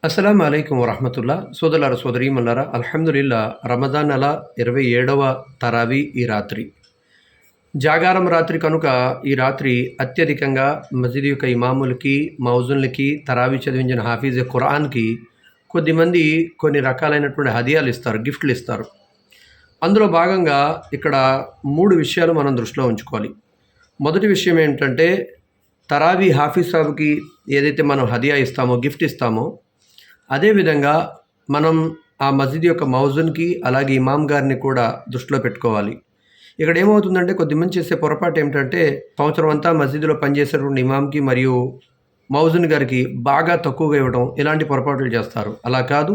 అస్సలాము అలైకుం వరహమతుల్లా సోదరులారా సోదరీమణులారా అల్హమ్దులిల్లా రమదాన్ నెల 27వ తరావీ ఈ రాత్రి జాగారం రాత్రి కనుక ఈ రాత్రి అత్యధికంగా మస్జిద్ యొక్క ఇమాములకి మౌజున్లకి తరావీ చదివించిన హాఫీజ్ ఖురాన్కి కొద్దిమంది కొన్ని రకాలైనటువంటి హదియాలు ఇస్తారు, గిఫ్ట్లు ఇస్తారు. అందులో భాగంగా ఇక్కడ 3 విషయాలు మనం దృష్టిలో ఉంచుకోవాలి. మొదటి విషయం ఏంటంటే తరావీ హాఫీజ్ సాబ్కి ఏదైతే మనం హదియా ఇస్తామో, గిఫ్ట్ ఇస్తామో, అదేవిధంగా మనం ఆ మస్జిద్ యొక్క మౌజున్కి అలాగే ఇమాం గారిని కూడా దృష్టిలో పెట్టుకోవాలి. ఇక్కడ ఏమవుతుందంటే కొద్దిమంది చేసే పొరపాటు ఏమిటంటే సంవత్సరం అంతా మస్జిద్లో పనిచేసేటువంటి ఇమాంకి మరియు మౌజున్ గారికి బాగా తక్కువగా ఇవ్వడం, ఇలాంటి పొరపాట్లు చేస్తారు. అలా కాదు,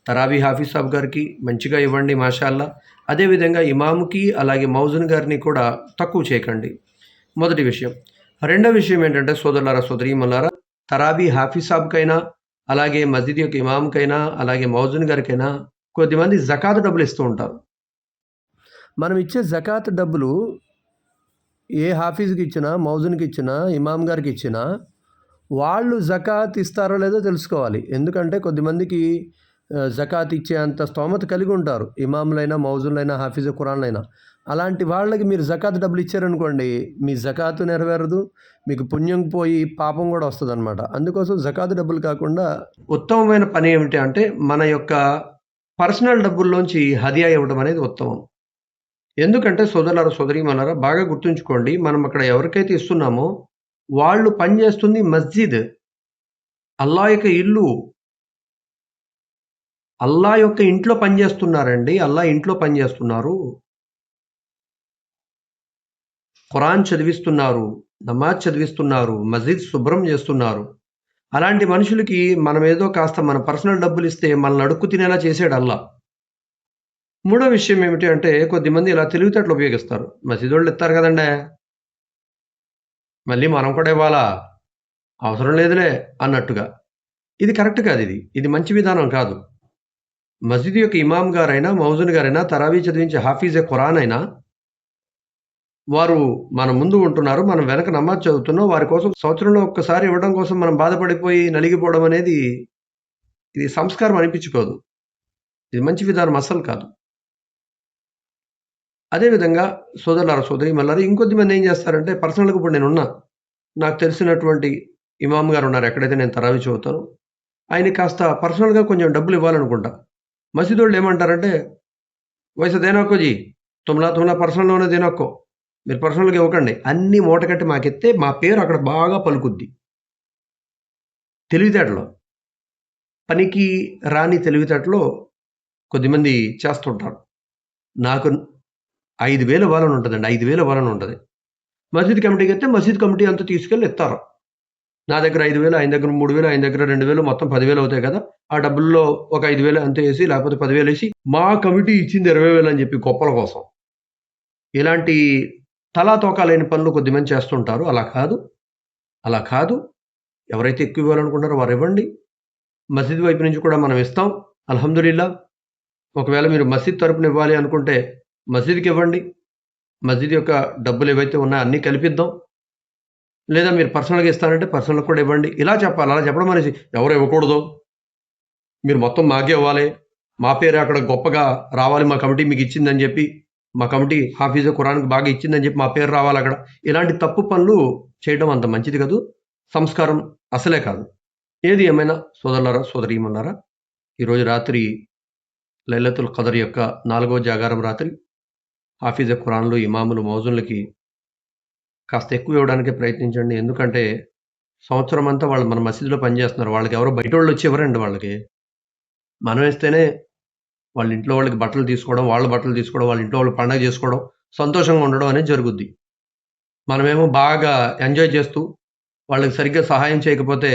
తరావీ హాఫీజ్ సాబ్ గారికి మంచిగా ఇవ్వండి మాషాల్లా. అదేవిధంగా ఇమాముకి అలాగే మౌజున్ గారిని కూడా తక్కువ చేయకండి. మొదటి విషయం. రెండో విషయం ఏంటంటే సోదరులారా సోదరీమణులారా, తరావీ హాఫీజ్ సాబ్కైనా అలాగే మస్జిద్ యొక్క ఇమాంకైనా అలాగే మౌజున్ గారికైనా కొద్దిమంది జకాత్ డబ్బులు ఇస్తూ ఉంటారు. మనం ఇచ్చే జకాత్ డబ్బులు ఏ హాఫీజ్కి ఇచ్చినా, మౌజున్కి ఇచ్చినా, ఇమాం గారికి ఇచ్చినా వాళ్ళు జకాత్ ఇస్తారో లేదో తెలుసుకోవాలి. ఎందుకంటే కొద్దిమందికి జకాత్ ఇచ్చే అంత స్తోమత కలిగి ఉంటారు, ఇమాములైనా మౌజున్లైనా హాఫీజ్ ఖురాన్లైనా. అలాంటి వాళ్ళకి మీరు జకాత్ డబ్బులు ఇచ్చారనుకోండి, మీ జకాతు నెరవేరదు, మీకు పుణ్యం పోయి పాపం కూడా వస్తుంది అనమాట. అందుకోసం జకాత్ డబ్బులు కాకుండా ఉత్తమమైన పని ఏమిటి అంటే మన యొక్క పర్సనల్ డబ్బుల్లోంచి హదియా ఇవ్వడం అనేది ఉత్తమం. ఎందుకంటే సోదరులారా సోదరీమణులారా బాగా గుర్తుంచుకోండి, మనం అక్కడ ఎవరికైతే ఇస్తున్నామో వాళ్ళు పనిచేస్తుంది మస్జిద్, అల్లా యొక్క ఇల్లు. అల్లా యొక్క ఇంట్లో పనిచేస్తున్నారండి, అల్లా ఇంట్లో పనిచేస్తున్నారు, ఖురాన్ చదివిస్తున్నారు, నమాజ్ చదివిస్తున్నారు, మస్జిద్ శుభ్రం చేస్తున్నారు. అలాంటి మనుషులకి మనం ఏదో కాస్త మన పర్సనల్ డబ్బులు ఇస్తే మనల్ని అడుక్కు తినేలా చేసాడు అల్లా. మూడో విషయం ఏమిటి అంటే కొద్దిమంది ఇలా తెలివితేటలు ఉపయోగిస్తారు. మసీదు వాళ్ళు ఇస్తారు కదండే, మళ్ళీ మనం కూడా ఇవ్వాలా, అవసరం లేదులే అన్నట్టుగా. ఇది కరెక్ట్ కాదు, ఇది మంచి విధానం కాదు. మస్జిద్ యొక్క ఇమాం గారైనా మౌజున్ గారైనా తరావీ చదివించే హాఫీజే ఖురాన్ అయినా వారు మన ముందు ఉంటున్నారు, మనం వెనక నమాజ్ చదువుతున్నాం. వారి కోసం సంవత్సరంలో ఒక్కసారి ఇవ్వడం కోసం మనం బాధపడిపోయి నలిగిపోవడం అనేది ఇది సంస్కారం అనిపించుకోదు. ఇది మంచి విధానం అస్సలు కాదు. అదేవిధంగా సోదరులారా సోదరీమణులారా ఇంకొద్దిమంది ఏం చేస్తారంటే పర్సనల్గా ఇప్పుడు నేనున్నా, నాకు తెలిసినటువంటి ఇమాం గారు ఉన్నారు ఎక్కడైతే నేను తరావీ చదువుతాను, ఆయన కాస్త పర్సనల్గా కొంచెం డబ్బులు ఇవ్వాలనుకుంటా. మసీదు వాళ్ళు ఏమంటారంటే వయసు దేనాకో జీ తుమ్లా పర్సనల్లోనే దేనాకో, మీరు పర్సనల్గా ఇవ్వకండి, అన్నీ మూటకట్టి మాకెత్తే మా పేరు అక్కడ బాగా పలుకుద్ది. తెలివితేటలో, పనికి రాని తెలివితేటలో కొద్దిమంది చేస్తుంటారు. నాకు 5,000 ఇవ్వాలని ఉంటుందండి, 5,000 ఇవ్వాలని ఉంటుంది. మసీద్ కమిటీకి అయితే మసీద్ కమిటీ అంతా తీసుకెళ్ళి ఇస్తారు. నా దగ్గర 5,000, ఆయన దగ్గర 3,000, ఆయన దగ్గర 2,000, మొత్తం 10,000 అవుతాయి కదా. ఆ డబ్బుల్లో ఒక 5,000 అంతే వేసి, లేకపోతే 10,000 వేసి మా కమిటీ ఇచ్చింది 20,000 అని చెప్పి గొప్పల కోసం ఇలాంటి తలా తోకా లేని పనులు కొద్దిమంది చేస్తుంటారు. అలా కాదు. ఎవరైతే ఎక్కువ ఇవ్వాలనుకుంటారో వారు ఇవ్వండి. మసీద్ వైపు నుంచి కూడా మనం ఇస్తాం, అల్హమ్దులిల్లా. ఒకవేళ మీరు మసీద్ తరపున ఇవ్వాలి అనుకుంటే మసీద్కి ఇవ్వండి. మసీద్ యొక్క డబ్బులు ఏవైతే ఉన్నాయో అన్నీ కలిపిద్దాం. లేదా మీరు పర్సనల్గా ఇస్తానంటే పర్సనల్గా కూడా ఇవ్వండి. ఇలా చెప్పాలి. అలా చెప్పడం అనేసి ఎవరు ఇవ్వకూడదు, మీరు మొత్తం మాకే ఇవ్వాలి, మా పేరు అక్కడ గొప్పగా రావాలి, మా కమిటీ మీకు ఇచ్చిందని చెప్పి, మా కమిటీ హాఫీజ్ ఖురాన్కి బాగా ఇచ్చిందని చెప్పి మా పేరు రావాలి అక్కడ, ఇలాంటి తప్పు పనులు చేయడం అంత మంచిది కాదు, సంస్కారం అసలే కాదు. ఏది ఏమైనా సోదరులారా సోదరీమణులారా, ఈరోజు రాత్రి లైలతుల్ ఖదర్ యొక్క 4వ జాగారం రాత్రి హాఫీజ్ ఖురాన్లు ఇమాములు మౌజున్లకి కాస్త ఎక్కువ ఇవ్వడానికే ప్రయత్నించండి. ఎందుకంటే సంవత్సరం అంతా వాళ్ళు మన మసీదులో పనిచేస్తున్నారు. వాళ్ళకి ఎవరో బయట వాళ్ళు వచ్చి ఇవ్వరండి. వాళ్ళకి మనం ఇస్తేనే వాళ్ళ ఇంట్లో వాళ్ళకి బట్టలు తీసుకోవడం, వాళ్ళ బట్టలు తీసుకోవడం, వాళ్ళ ఇంట్లో వాళ్ళు పండగ చేసుకోవడం, సంతోషంగా ఉండడం అనేది జరుగుద్ది. మనమేమో బాగా ఎంజాయ్ చేస్తూ వాళ్ళకి సరిగ్గా సహాయం చేయకపోతే